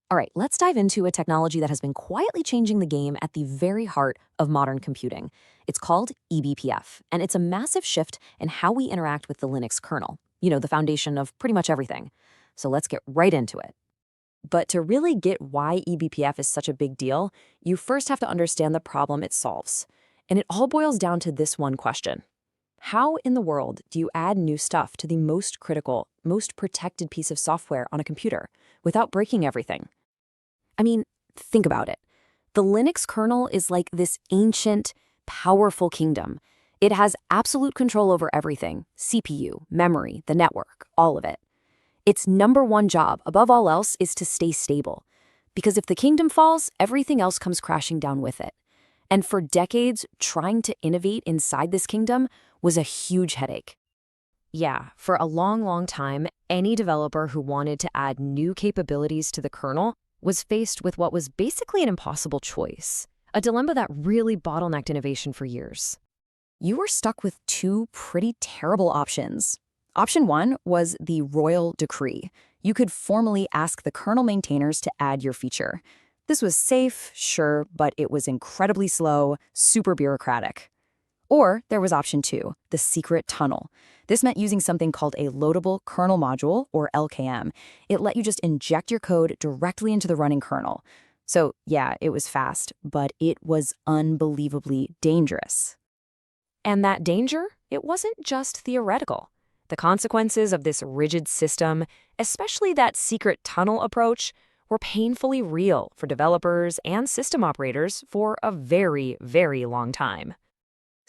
All right, let's dive into a technology that has been quietly changing the game at the very heart of modern computing. It's called eBPF, and it's a massive shift in how we interact with the Linux kernel, the foundation of pretty much everything. So let's get right into it. But to really get why eBPF is such a big deal, you first have to understand the problem it solves. And it all boils down to this one question. How in the world do you add new stuff to the most critical, most protected piece of software on a computer without breaking everything? I mean, think about it. The Linux kernel is like this ancient, powerful kingdom. It has absolute control over everything: CPU, memory, the network, all of it. Its number one job, above all else, is to stay stable. Because if the kingdom falls, everything else comes crashing down with it. And for decades, trying to innovate inside this kingdom was a huge headache. Yeah, for a long, long time, any developer who wanted to add new capabilities to the kernel was faced with what was basically an impossible choice, a dilemma that really bottlenecked innovation for years. You were stuck with two pretty terrible options. Option one was the royal decree. You could formally ask the kernel maintainers to add your feature. This was safe, sure, but it was incredibly slow, super bureaucratic. Or there was option two, the secret tunnel. This meant using something called a loadable kernel module, or LKM. It let you just inject your code directly into the running kernel. So yeah, it was fast, but it was unbelievably dangerous. And that danger, it wasn't just theoretical. The consequences of this rigid system, especially that secret tunnel approach, were painfully real for developers and system operators for a very, very long time.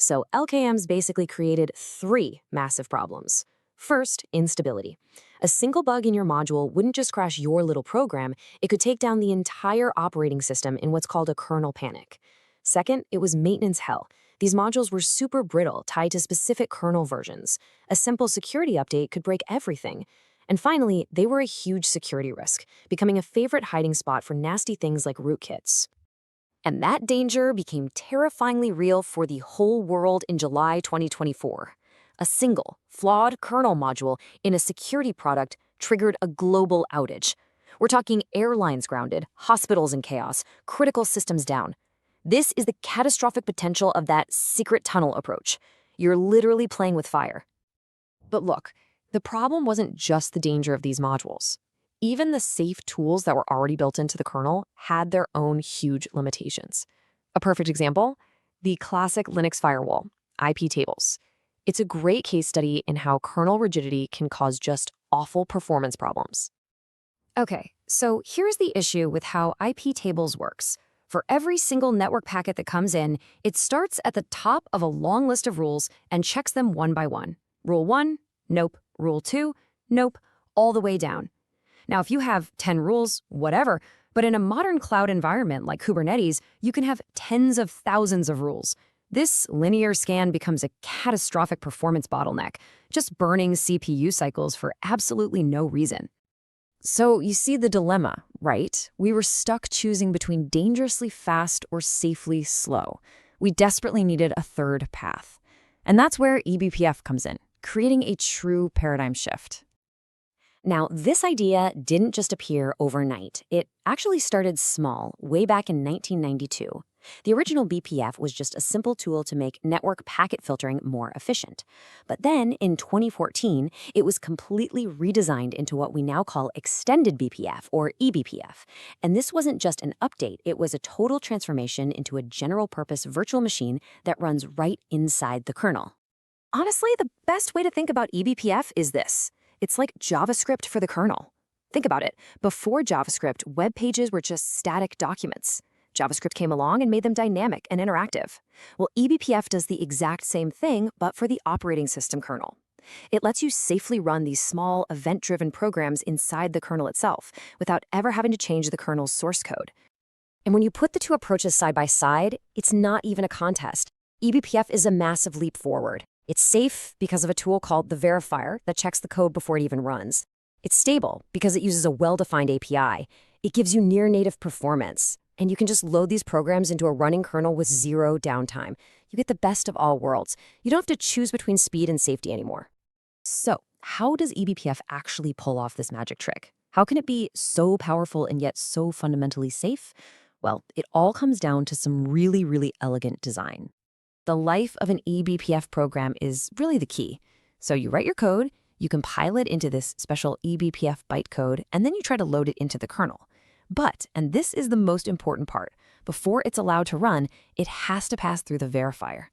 So LKMs basically created three massive problems. First, instability. A single bug in your module wouldn't just crash your little program, it could take down the entire operating system in what's called a kernel panic. Second, it was maintenance hell. These modules were super brittle, tied to specific kernel versions. A simple security update could break everything. And finally, they were a huge security risk, becoming a favorite hiding spot for nasty things like rootkits. And that danger became terrifyingly real for the whole world in July 2024. A single, flawed kernel module in a security product triggered a global outage. We're talking airlines grounded, hospitals in chaos, critical systems down. This is the catastrophic potential of that secret tunnel approach. You're literally playing with fire. But look, the problem wasn't just the danger of these modules. Even the safe tools that were already built into the kernel had their own huge limitations. A perfect example, the classic Linux firewall, iptables. It's a great case study in how kernel rigidity can cause just awful performance problems. Okay, so here's the issue with how iptables works. For every single network packet that comes in, it starts at the top of a long list of rules and checks them one by one. Rule 1, nope. Rule 2, nope, all the way down. Now, if you have 10 rules, whatever, but in a modern cloud environment like Kubernetes, you can have tens of thousands of rules. This linear scan becomes a catastrophic performance bottleneck, just burning CPU cycles for absolutely no reason. So you see the dilemma, right? We were stuck choosing between dangerously fast or safely slow. We desperately needed a third path. And that's where eBPF comes in, creating a true paradigm shift. Now, this idea didn't just appear overnight. It actually started small, way back in 1992. The original BPF was just a simple tool to make network packet filtering more efficient. But then, in 2014, it was completely redesigned into what we now call extended BPF, or eBPF. And this wasn't just an update, it was a total transformation into a general-purpose virtual machine that runs right inside the kernel. Honestly, the best way to think about eBPF is this. It's like JavaScript for the kernel. Think about it. Before JavaScript, web pages were just static documents. JavaScript came along and made them dynamic and interactive. Well, eBPF does the exact same thing, but for the operating system kernel. It lets you safely run these small, event-driven programs inside the kernel itself, without ever having to change the kernel's source code. And when you put the two approaches side by side, it's not even a contest. eBPF is a massive leap forward. It's safe because of a tool called the Verifier that checks the code before it even runs. It's stable because it uses a well-defined API. It gives you near-native performance. And you can just load these programs into a running kernel with zero downtime. You get the best of all worlds. You don't have to choose between speed and safety anymore. So, how does eBPF actually pull off this magic trick? How can it be so powerful and yet so fundamentally safe? Well, it all comes down to some really, really elegant design. The life of an eBPF program is really the key. So you write your code, you compile it into this special eBPF bytecode, and then you try to load it into the kernel. But, and this is the most important part, before it's allowed to run, it has to pass through the verifier.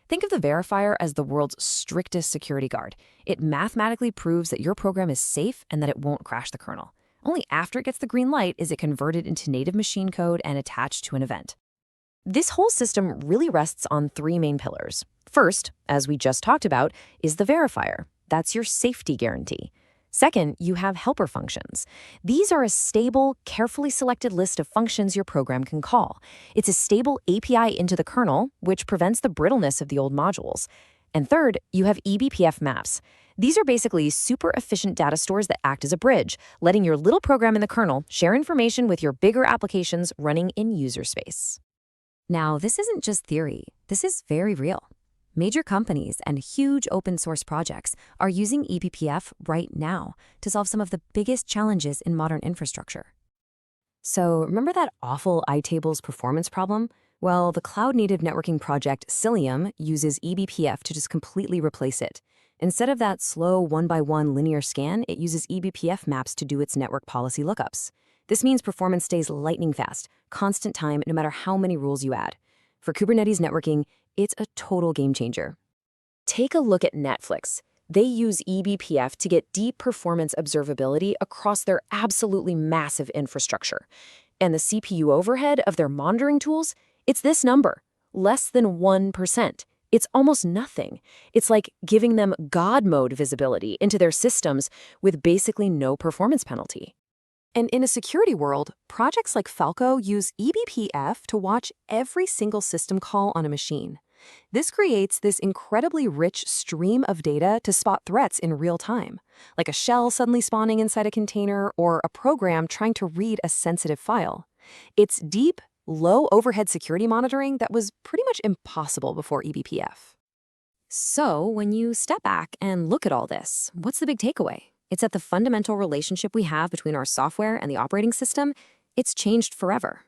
Think of the verifier as the world's strictest security guard. It mathematically proves that your program is safe and that it won't crash the kernel. Only after it gets the green light is it converted into native machine code and attached to an event. This whole system really rests on three main pillars. First, as we just talked about, is the verifier. That's your safety guarantee. Second, you have helper functions. These are a stable, carefully selected list of functions your program can call. It's a stable API into the kernel, which prevents the brittleness of the old modules. And third, you have eBPF maps. These are basically super efficient data stores that act as a bridge, letting your little program in the kernel share information with your bigger applications running in user space. Now, this isn't just theory. This is very real. Major companies and huge open source projects are using eBPF right now to solve some of the biggest challenges in modern infrastructure. So remember that awful iptables performance problem? Well, the cloud-native networking project Cilium uses eBPF to just completely replace it. Instead of that slow one-by-one linear scan, it uses eBPF maps to do its network policy lookups. This means performance stays lightning fast, constant time, no matter how many rules you add. For Kubernetes networking, it's a total game changer. Take a look at Netflix. They use eBPF to get deep performance observability across their absolutely massive infrastructure. And the CPU overhead of their monitoring tools, it's this number, less than 1%. It's almost nothing. It's like giving them God mode visibility into their systems with basically no performance penalty. And in a security world, projects like Falco use eBPF to watch every single system call on a machine. This creates this incredibly rich stream of data to spot threats in real time, like a shell suddenly spawning inside a container or a program trying to read a sensitive file. It's deep, low overhead security monitoring that was pretty much impossible before eBPF. So when you step back and look at all this, what's the big takeaway? It's that the fundamental relationship we have between our software and the operating system, it's changed forever.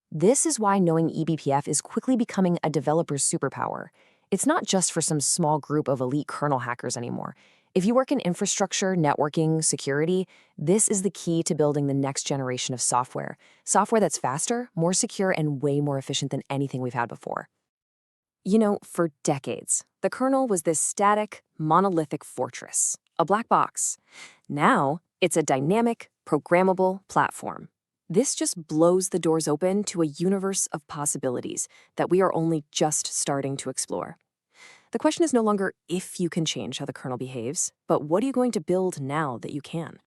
This is why knowing eBPF is quickly becoming a developer's superpower. It's not just for some small group of elite kernel hackers anymore. If you work in infrastructure, networking, security, this is the key to building the next generation of software. Software that's faster, more secure, and way more efficient than anything we've had before. You know, for decades, the kernel was this static, monolithic fortress, a black box. Now, it's a dynamic, programmable platform. This just blows the doors open to a universe of possibilities that we are only just starting to explore. The question is no longer if you can change how the kernel behaves, but what are you going to build now that you can?